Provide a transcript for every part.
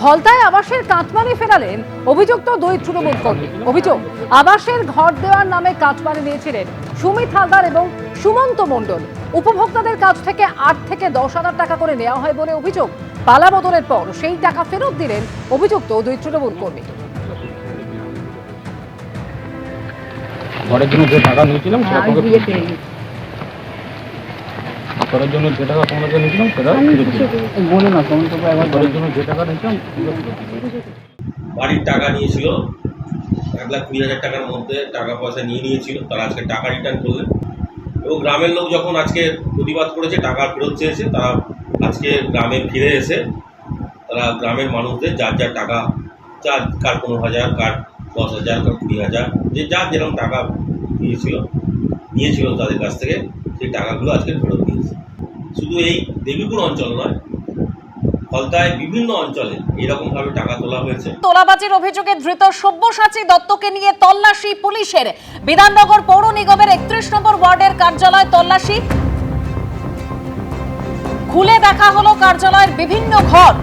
হলতায় আবাসের কাটমানি ফেরালেন অভিযুক্ত দুই তৃণমূল কর্মী। অভিযোগ, আবাসের ঘর দেওয়ার নামে কাটমানি নিয়েছিলেন সুমিত হালদার এবং সুমন্ত মণ্ডল। উপভোক্তাদের কাছ থেকে 8 থেকে 10,000 টাকা করে নেওয়া হয় বলে অভিযোগ। পালা বদলের পর সেই টাকা ফেরত দিলেন অভিযুক্ত দুই তৃণমূল কর্মী। ঘরের জন্য যে টাকা নিয়েছিলাম সেটা করার জন্য যে টাকা তোমার কাছে নিয়েছিলাম সেটা বলে না তখন তো একবার ঘরের জন্য যে টাকা নিয়েছিলাম বাড়ির টাকা নিয়েছিল 1,20,000 টাকার মধ্যে টাকা পয়সা নিয়েছিল। তারা আজকে টাকা রিটার্ন করলেন এবং গ্রামের লোক যখন আজকে প্রতিবাদ করেছে, টাকা ফেরত চেয়েছে, তারা আজকে গ্রামে ফিরে এসে তারা গ্রামের মানুষদের যার যার টাকা, যার কার 15,000, কার 10,000, কার 20,000, যে যার যেরকম টাকা নিয়েছিল তাদের কাছ থেকে সেই টাকাগুলো আজকে ফেরত দিয়েছে। শুধু এই দেবীপুর অঞ্চল নয়, হলতায় বিভিন্ন অঞ্চলে এরকমভাবে টাকা তোলা হয়েছে। তোলাবাজির অভিযোগে ধৃত সব্যসাচী দত্তকে নিয়ে তল্লাশি পুলিশের। বিধাননগর পৌর নিগমের 31 নম্বর ওয়ার্ডের কার্যালয় তল্লাশি, খুলে দেখা হলো কার্যালয়ের বিভিন্ন ঘর।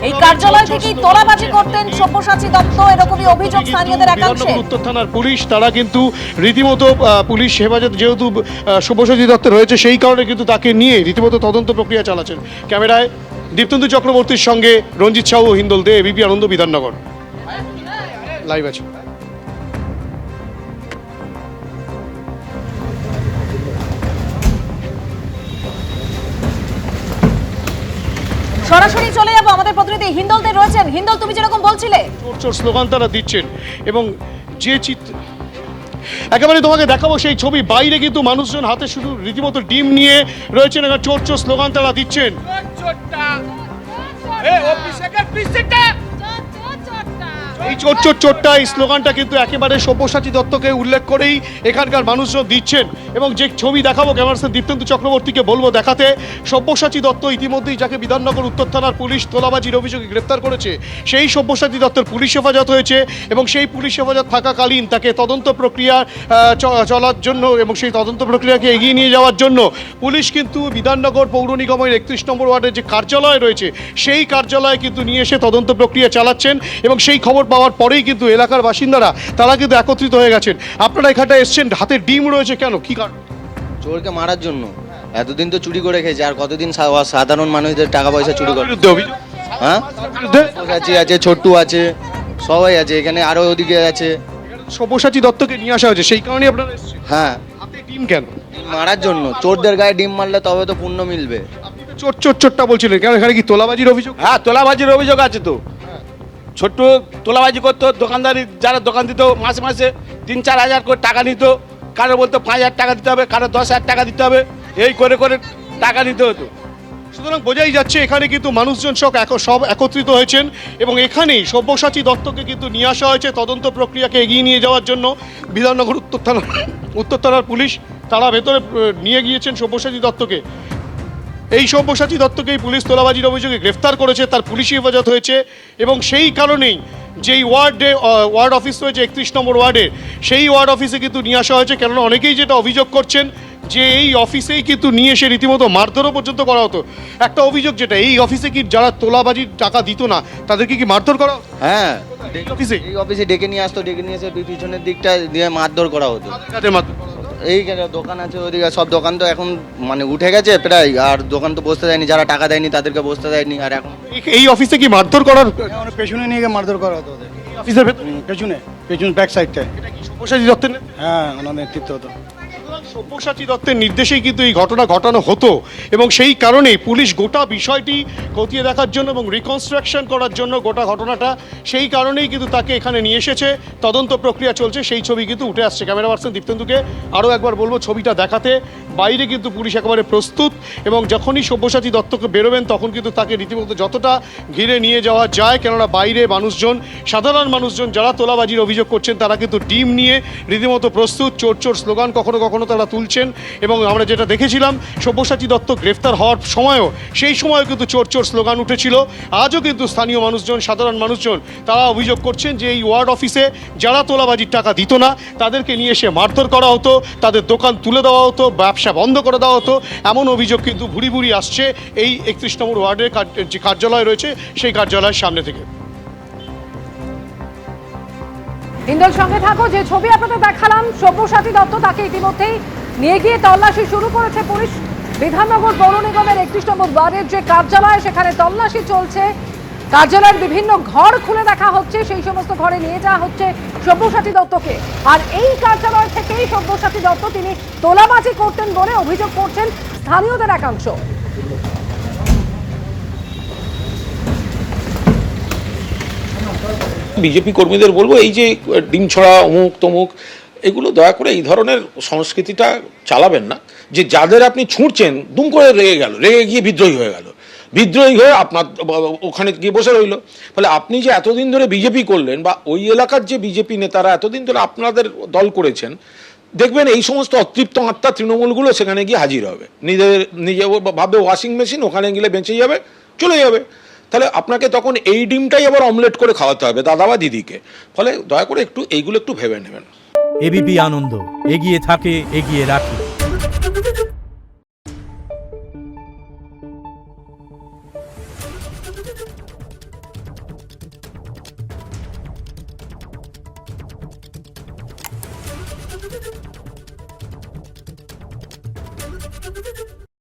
এই কার্যালয় থেকেই তোলাবাজি করতেন সব্যসাচী দত্ত, এরকমই অভিযোগ স্থানীয়দের একাংশে। উত্তর থানার পুলিশ তারা কিন্তু রীতিমতো পুলিশ হেফাজত যেহেতু সব্যসাচী দত্ত রয়েছে সেই কারণে কিন্তু তাকে নিয়ে রীতিমতো তদন্ত প্রক্রিয়া চালাচ্ছেন। ক্যামেরায় দীপ্তেন্দু চক্রবর্তীর সঙ্গে রঞ্জিত সাহু ও হিন্দল দে, এবিপি আনন্দ, বিধাননগর। লাইভ আছে। সরাসরি চলে যাবো, আমাদের প্রতিনিধি হিন্দল দে রয়েছেন। হিন্দল, তুমি যেরকম বলছিলে চোর চোর স্লোগান তারা দিচ্ছেন এবং যে চিত্র একেবারে তোমাকে দেখাবো সেই ছবি। বাইরে কিন্তু মানুষজন হাতে শুধু রীতিমতো ডিম নিয়ে রয়েছেন, এখানে চোর চোর স্লোগান তারা দিচ্ছেন। এই চোর চোর চোরটা, এই স্লোগানটা কিন্তু একেবারে সব্যসাচী দত্তকে উল্লেখ করেই এখানকার মানুষজন দিচ্ছেন। এবং যে ছবি দেখাবো, ক্যামেরাম্যান দীপ্তেন্দু চক্রবর্তীকে বলবো দেখাতে, সব্যসাচী দত্ত ইতিমধ্যেই যাকে বিধাননগর উত্তর থানার পুলিশ তোলাবাজির অভিযোগে গ্রেফতার করেছে, সেই সব্যসাচী দত্তের পুলিশ হেফাজত হয়েছে এবং সেই পুলিশ হেফাজত থাকাকালীন তাকে তদন্ত প্রক্রিয়া চলার জন্য এবং সেই তদন্ত প্রক্রিয়াকে এগিয়ে নিয়ে যাওয়ার জন্য পুলিশ কিন্তু বিধাননগর পৌর নিগমের 31 নম্বর ওয়ার্ডের যে কার্যালয় রয়েছে সেই কার্যালয়ে কিন্তু নিয়ে এসে তদন্ত প্রক্রিয়া চালাচ্ছেন। এবং সেই খবর পাওয়ার পরেই কিন্তু এলাকার বাসিন্দারা তারা কিন্তু একত্রিত হয়ে গেছেন। আপনারা এখানটায় এসছেন, হাতে ডিম রয়েছে, কেন, কি কারণ? চোরকে মারার জন্য। এতদিন তো চুরি করে খেয়েছে, আর কতদিন সাধারণ মানুষদের টাকা পয়সা চুরি করে? হ্যাঁ, আছে, ছোট্টু আছে, সবাই আছে এখানে, আরো ওদিকে আছে। সব্যসাচী দত্তকে নিয়ে আসা হয়েছে, সেই কারণে আপনারা এসেছেন? হ্যাঁ, হাতে ডিম কেন? মারার জন্য। চোরদের গায়ে ডিম মারলে তবে তো পুণ্য মিলবে। চোর চোর চোরটা বলছিলেন কেন? এখানে কি তোলাবাজির অভিযোগ? হ্যাঁ, তোলাবাজির অভিযোগ আছে তো। ছোট্ট তোলাবাজি করতো, দোকানদারি যারা দোকান দিত মাসে মাসে 3-4 হাজার করে টাকা নিত। কারো বলতো 5,000 টাকা দিতে হবে, কারো 10,000 টাকা দিতে হবে, এই করে করে টাকা নিতে হতো। সুতরাং বোঝাই যাচ্ছে এখানে কিন্তু মানুষজন সব একত্রিত হয়েছেন এবং এখানেই সব্যসাচী দত্তকে কিন্তু নিয়ে আসা হয়েছে তদন্ত প্রক্রিয়াকে এগিয়ে নিয়ে যাওয়ার জন্য। বিধাননগর উত্তর থানার পুলিশ তারা ভেতরে নিয়ে গিয়েছেন সব্যসাচী দত্তকে। এই সব্যসাচী দত্তকেই পুলিশ তোলাবাজির অভিযোগে গ্রেফতার করেছে, তার পুলিশি হেফাজত হয়েছে এবং সেই কারণেই যেই ওয়ার্ড অফিস রয়েছে 31 নম্বর ওয়ার্ডে, সেই ওয়ার্ড অফিসে কিন্তু নিয়ে আসা হয়েছে। কেননা অনেকেই যেটা অভিযোগ করছেন যে এই অফিসেই কিন্তু নিয়ে এসে রীতিমতো মারধরও পর্যন্ত করা হতো। একটা অভিযোগ যেটা, এই অফিসে কি যারা তোলাবাজির টাকা দিত না তাদেরকে কি মারধর করা হতো? হ্যাঁ, এই অফিসে ডেকে নিয়ে আসতো, ডেকে নিয়ে এসে পিছনের দিকটা দিয়ে মারধর করা হতো। এই দোকান আছে ওদিকে, সব দোকান তো এখন মানে উঠে গেছে প্রায়, আর দোকান তো বসতে দেয়নি, যারা টাকা দেয়নি তাদেরকে বসতে দেয়নি। আর এখন এই অফিসে কি মারধর করার? পেছনে নিয়ে গিয়ে মারধর করা হতো ওদের। অফিসের ভেতর পেছনে ব্যাক সাইডটায়। এটা কি সব্যসাচী দত্তের? হ্যাঁ, ওনার নেতৃত্ব হতো। সব্যসাচী দত্তের নির্দেশেই কিন্তু এই ঘটনা ঘটানো হতো এবং সেই কারণেই পুলিশ গোটা বিষয়টি খতিয়ে দেখার জন্য এবং রিকনস্ট্রাকশন করার জন্য গোটা ঘটনাটা, সেই কারণেই কিন্তু তাকে এখানে নিয়ে এসেছে। তদন্ত প্রক্রিয়া চলছে, সেই ছবি কিন্তু উঠে আসছে। ক্যামেরা পার্সন দীপ্তেন্দুকে আরও একবার বলবো ছবিটা দেখাতে। বাইরে কিন্তু পুলিশ একেবারে প্রস্তুত এবং যখনই সব্যসাচী দত্তকে বেরোবেন তখন কিন্তু তাকে রীতিমতো যতটা ঘিরে নিয়ে যাওয়া যায়, কেননা বাইরে মানুষজন, সাধারণ মানুষজন যারা তোলাবাজির অভিযোগ করছেন তারা কিন্তু ডিম নিয়ে রীতিমতো প্রস্তুত। চোর চোর স্লোগান কখনো কখনো তারা তুলছেন এবং আমরা যেটা দেখেছিলাম সব্যসাচী দত্ত গ্রেফতার হওয়ার সময়ও, সেই সময়ও কিন্তু চোর চোর স্লোগান উঠেছিল। আজও কিন্তু স্থানীয় মানুষজন, সাধারণ মানুষজন তারা অভিযোগ করছেন যে এই ওয়ার্ড অফিসে যারা তোলাবাজির টাকা দিত না তাদেরকে নিয়ে এসে মারধর করা হতো, তাদের দোকান তুলে দেওয়া হতো, ব্যবসা আসা বন্ধ করে দেওয়া হতো, এমন অভিযোগ কিন্তু ভুরি ভুরি আসছে এই 31 নম্বর ওয়ার্ডের যে কার্যালয় রয়েছে সেই কার্যালয়ের সামনে থেকে। হিন্দল সঙ্গে থাকো, যে ছবি আপনাদের দেখালাম সব্যসাচী দত্ত, তাকে ইতিমধ্যেই নিয়ে গিয়ে তল্লাশি শুরু করেছে পুলিশ। বিধাননগর পৌর নিগমের 31 নম্বর ওয়ার্ডের যে কার্যালয়, সেখানে তল্লাশি চলছে। কার্যালয়ের বিভিন্ন ঘর খুলে দেখা হচ্ছে, সেই সমস্ত ঘরে নিয়ে যাওয়া হচ্ছে সব্যসাচী দত্তকে। আর এই কার্যালয় থেকেই সব্যসাচী দত্ত তিনি তোলাবাজি করতেন বলে অভিযোগ করছেন স্থানীয়দের একাংশ। বিজেপি কর্মীদের বলবো, এই যে ডিম ছড়া অমুক তমুক, এগুলো দয়া করে এই ধরনের সংস্কৃতিটা চালাবেন না। যে যাদের আপনি ছুঁড়ছেন দুম করে রেগে গিয়ে বিদ্রোহী হয়ে গেল, বিদ্রোহী হয়ে আপনার ওখানে গিয়ে বসে রইল। ফলে আপনি যে এতদিন ধরে বিজেপি করলেন, বা ওই এলাকার যে বিজেপি নেতারা এতদিন ধরে আপনাদের দল করেছেন, দেখবেন এই সমস্ত অতৃপ্ত আত্মা তৃণমূলগুলো সেখানে গিয়ে হাজির হবে। নিজে ভাবে ওয়াশিং মেশিন, ওখানে গেলে বেঁচে যাবে, চলে যাবে। তাহলে আপনাকে তখন এই ডিমটাই আবার অমলেট করে খাওয়াতে হবে দাদা বা দিদিকে। ফলে দয়া করে একটু এইগুলো একটু ভেবে নেবেন। এবিপি আনন্দ, এগিয়ে থাকে, এগিয়ে রাখে।